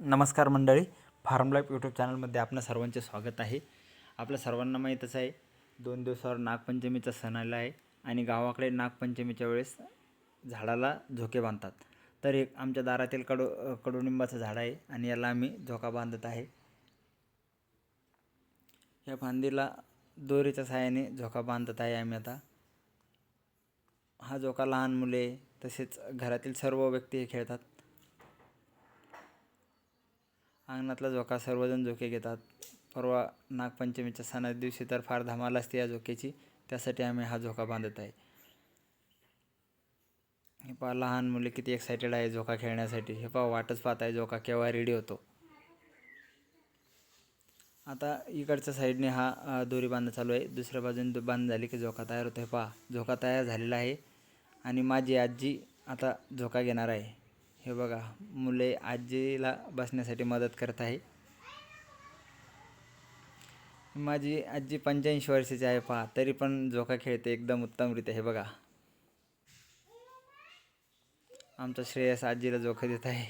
नमस्कार मंडळी, form life YouTube चॅनलमध्ये आपणा सर्वांचे स्वागत आहे. आपल्या सर्वांना माहीतच आहे 2 दिवसावर नागपंचमीचा सण आला आहे आणि गावाकडे नागपंचमीच्या वेळेस झाडाला झोके बांधतात. तर एक आमच्या दारातील कडुनिंबाचं झाड आहे आणि याला आम्ही झोका बांधत आहे. या फांदीला दोरीच्या सहाय्याने झोका बांधत आहे आम्ही आता. हा झोका लहान मुले तसेच घरातील सर्व व्यक्ती खेळतात. अंगणातला झोका सर्वजण झोके घेतात. परवा नागपंचमीच्या सणाच्या दिवशी तर फार धमाल असते या झोक्याची, त्यासाठी आम्ही हा झोका बांधत आहे. हे पहा लहान मुले किती एक्सायटेड आहे झोका खेळण्यासाठी. हे पहा वाटच पाहत आहे झोका केव्हा रेडी होतो. आता इकडच्या साईडने हा दोरी बांधणं चालू आहे. दुसऱ्या बाजूने बांध झाली की झोका तयार होतो. हे पहा झोका तयार झालेला आहे आणि माझी आजी आता झोका घेणार आहे. हे बघा मुले आजीला बसण्यासाठी मदत करत आहे. माझी आजी 85 वर्षाची आहे पहा, तरी पण झोका खेळते एकदम उत्तमरित्या. हे बघा आमचा श्रेयस आजीला झोका देत आहे.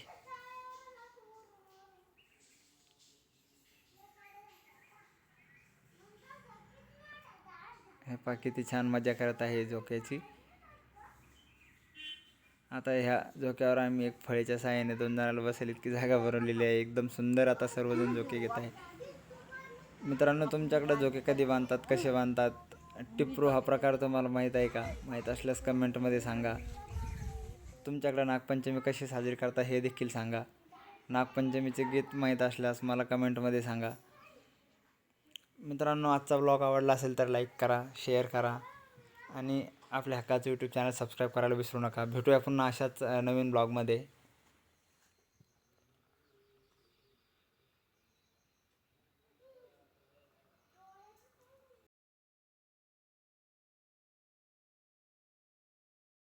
हे पहा किती छान मजा करत आहे झोक्याची. आता ह्या झोक्यावर आम्ही एक फळीच्या साहाय्याने 2 जणांना बसेल इतकी जागा भरवलेली आहे. एकदम सुंदर आता सर्वजण झोके घेत आहे. मित्रांनो, तुमच्याकडे झोके कधी बांधतात, कसे बांधतात? टिपरू हा प्रकार तुम्हाला माहीत आहे का? माहीत असल्यास कमेंटमध्ये सांगा. तुमच्याकडे नागपंचमी कशी साजरी करता हे देखील सांगा. नागपंचमीचे गीत माहीत असल्यास मला कमेंटमध्ये सांगा. मित्रांनो, आजचा ब्लॉग आवडला असेल तर लाईक करा, शेअर करा आणि आपल्या हक्काचं यूट्यूब चॅनल सबस्क्राईब करायला विसरू नका. भेटूया पुन्हा अशाच नवीन ब्लॉगमध्ये.